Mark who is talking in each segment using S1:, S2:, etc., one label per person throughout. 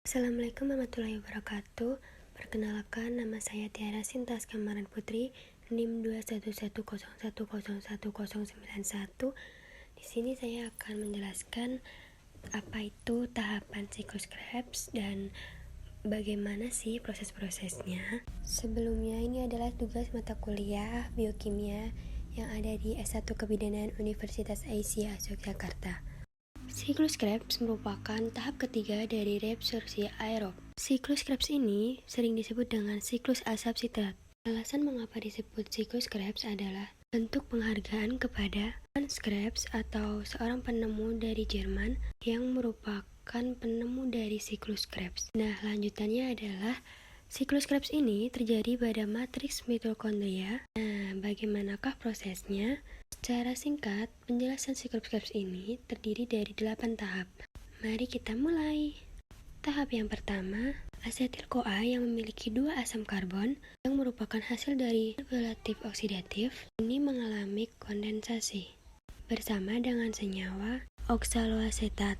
S1: Assalamualaikum warahmatullahi wabarakatuh. Perkenalkan, nama saya Tiara Sintas Kamaran Putri, NIM 21101011091. Di sini saya akan menjelaskan apa itu tahapan siklus Krebs dan bagaimana sih proses-prosesnya. Sebelumnya, ini adalah tugas mata kuliah biokimia yang ada di S1 Kebidanan Universitas Aisyah Yogyakarta. Siklus Krebs merupakan tahap ketiga dari reabsorpsi aerob. Siklus Krebs ini sering disebut dengan siklus asam sitrat. Alasan mengapa disebut siklus Krebs adalah bentuk penghargaan kepada Hans Krebs atau seorang penemu dari Jerman yang merupakan penemu dari siklus Krebs. Nah, lanjutannya adalah siklus Krebs ini terjadi pada matriks mitokondria. Nah, bagaimanakah prosesnya? Secara singkat, penjelasan siklus Krebs ini terdiri dari 8 tahap. Mari kita mulai. Tahap yang pertama, asetil-CoA yang memiliki 2 asam karbon yang merupakan hasil dari relatif oksidatif ini mengalami kondensasi bersama dengan senyawa oksaloasetat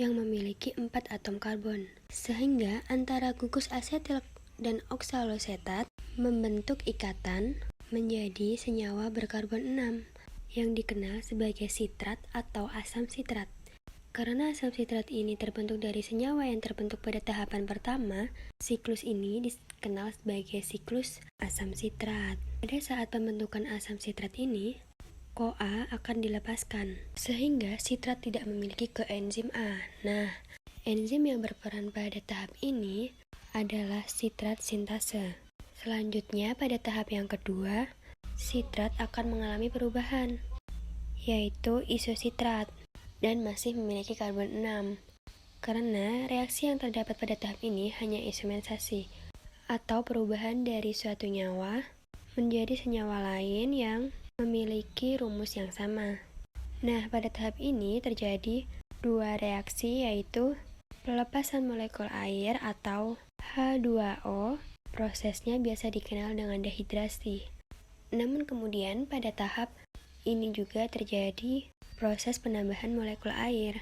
S1: yang memiliki 4 atom karbon, sehingga antara gugus asetil dan oksaloasetat membentuk ikatan menjadi senyawa berkarbon 6 yang dikenal sebagai sitrat atau asam sitrat. Karena asam sitrat ini terbentuk dari senyawa yang terbentuk pada tahapan pertama, siklus ini dikenal sebagai siklus asam sitrat. Pada saat pembentukan asam sitrat ini, CoA akan dilepaskan, sehingga sitrat tidak memiliki koenzim A. Nah, enzim yang berperan pada tahap ini adalah sitrat sintase. Selanjutnya, pada tahap yang kedua, sitrat akan mengalami perubahan, yaitu isositrat, dan masih memiliki karbon 6. Karena reaksi yang terdapat pada tahap ini hanya isomerisasi, atau perubahan dari suatu nyawa menjadi senyawa lain yang memiliki rumus yang sama. Nah, pada tahap ini terjadi 2 reaksi, yaitu pelepasan molekul air atau H2O. Prosesnya biasa dikenal dengan dehidrasi. Namun kemudian pada tahap ini juga terjadi proses penambahan molekul air,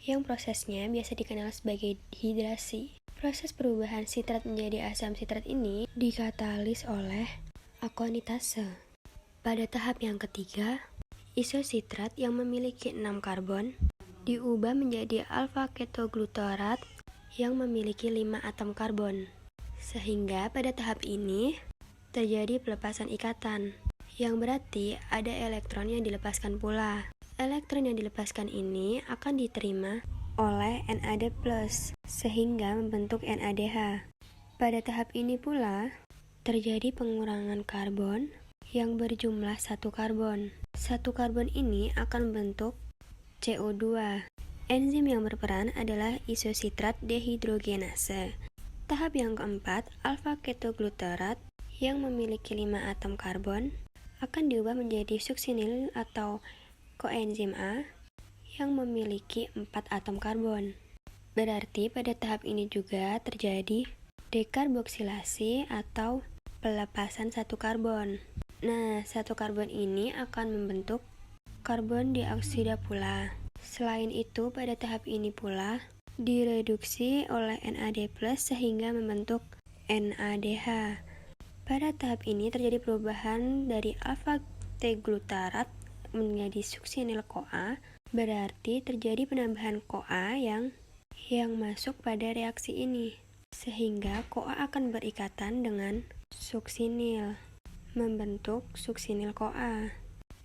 S1: yang prosesnya biasa dikenal sebagai hidrasi. Proses perubahan sitrat menjadi asam sitrat ini dikatalis oleh akonitase. Pada tahap yang ketiga, isositrat yang memiliki 6 karbon diubah menjadi alfa ketoglutarat yang memiliki 5 atom karbon. Sehingga pada tahap ini terjadi pelepasan ikatan, yang berarti ada elektron yang dilepaskan pula. Elektron yang dilepaskan ini akan diterima oleh NAD+, sehingga membentuk NADH. Pada tahap ini pula terjadi pengurangan karbon yang berjumlah 1 karbon. 1 karbon ini akan membentuk CO2. Enzim yang berperan adalah isositrat dehidrogenase. Tahap yang keempat, alfa ketoglutarat yang memiliki 5 atom karbon akan diubah menjadi suksinil atau koenzim A yang memiliki 4 atom karbon. Berarti pada tahap ini juga terjadi dekarboksilasi atau pelepasan 1 karbon. Nah, 1 karbon ini akan membentuk karbon dioksida pula. Selain itu, pada tahap ini pula direduksi oleh NAD+ sehingga membentuk NADH. Pada tahap ini terjadi perubahan dari alfa T-glutarat menjadi suksinil CoA, berarti terjadi penambahan CoA yang masuk pada reaksi ini, sehingga CoA akan berikatan dengan suksinil, membentuk suksinil CoA.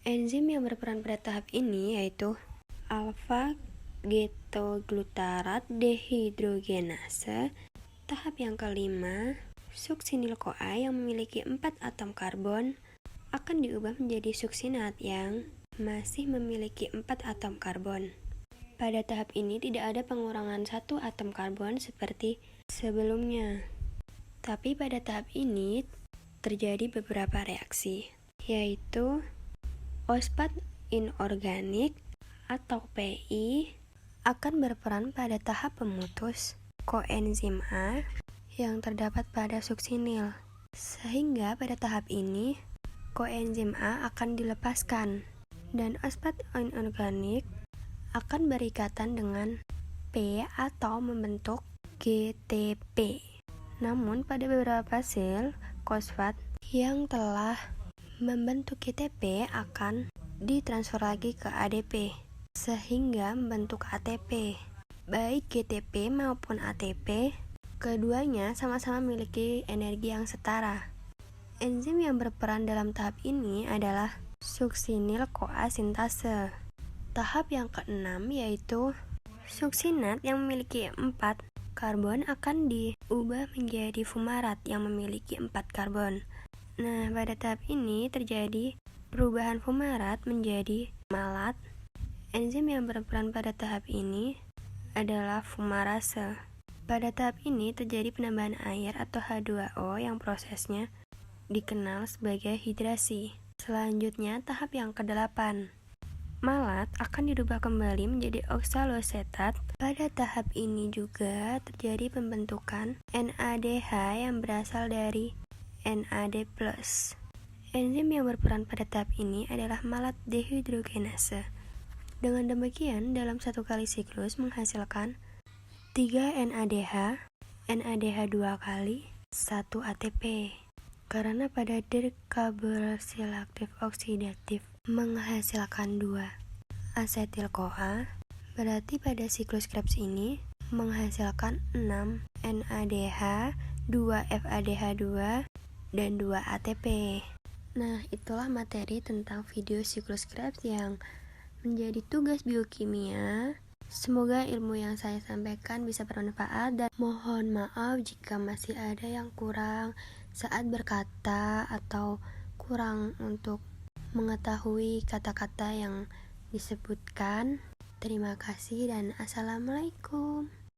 S1: Enzim yang berperan pada tahap ini yaitu alfa ketoglutarat dehidrogenase. Tahap yang kelima, suksinil CoA yang memiliki 4 atom karbon akan diubah menjadi suksinat yang masih memiliki 4 atom karbon. Pada tahap ini tidak ada pengurangan 1 atom karbon seperti sebelumnya. Tapi pada tahap ini terjadi beberapa reaksi, yaitu fosfat inorganik atau PI akan berperan pada tahap pemutus koenzim A yang terdapat pada suksinil, sehingga pada tahap ini koenzim A akan dilepaskan dan fosfat inorganik akan berikatan dengan P atau membentuk GTP. Namun pada beberapa sel fosfat yang telah membentuk GTP akan ditransfer lagi ke ADP sehingga membentuk ATP. Baik GTP maupun ATP, keduanya sama-sama memiliki energi yang setara. Enzim yang berperan dalam tahap ini adalah suksinil-CoA sintase. Tahap yang keenam yaitu suksinat yang memiliki 4 karbon akan diubah menjadi fumarat yang memiliki 4 karbon. Nah, pada tahap ini terjadi perubahan fumarat menjadi malat. Enzim yang berperan pada tahap ini adalah fumarase. Pada tahap ini terjadi penambahan air atau H2O yang prosesnya dikenal sebagai hidrasi. Selanjutnya, tahap yang ke-8. Malat akan dirubah kembali menjadi oksalosetat. Pada tahap ini juga terjadi pembentukan NADH yang berasal dari NAD+. Enzim yang berperan pada tahap ini adalah malat dehidrogenase. Dengan demikian, dalam satu kali siklus menghasilkan 3 NADH, NADH 2 kali, 1 ATP. Karena pada dekarbosilaktif oksidatif menghasilkan 2 asetil-CoA, berarti pada siklus Krebs ini menghasilkan 6 NADH, 2 FADH2, dan 2 ATP. Nah, itulah materi tentang video siklus Krebs yang menjadi tugas biokimia. Semoga ilmu yang saya sampaikan bisa bermanfaat dan mohon maaf jika masih ada yang kurang saat berkata atau kurang untuk mengetahui kata-kata yang disebutkan. Terima kasih dan assalamualaikum.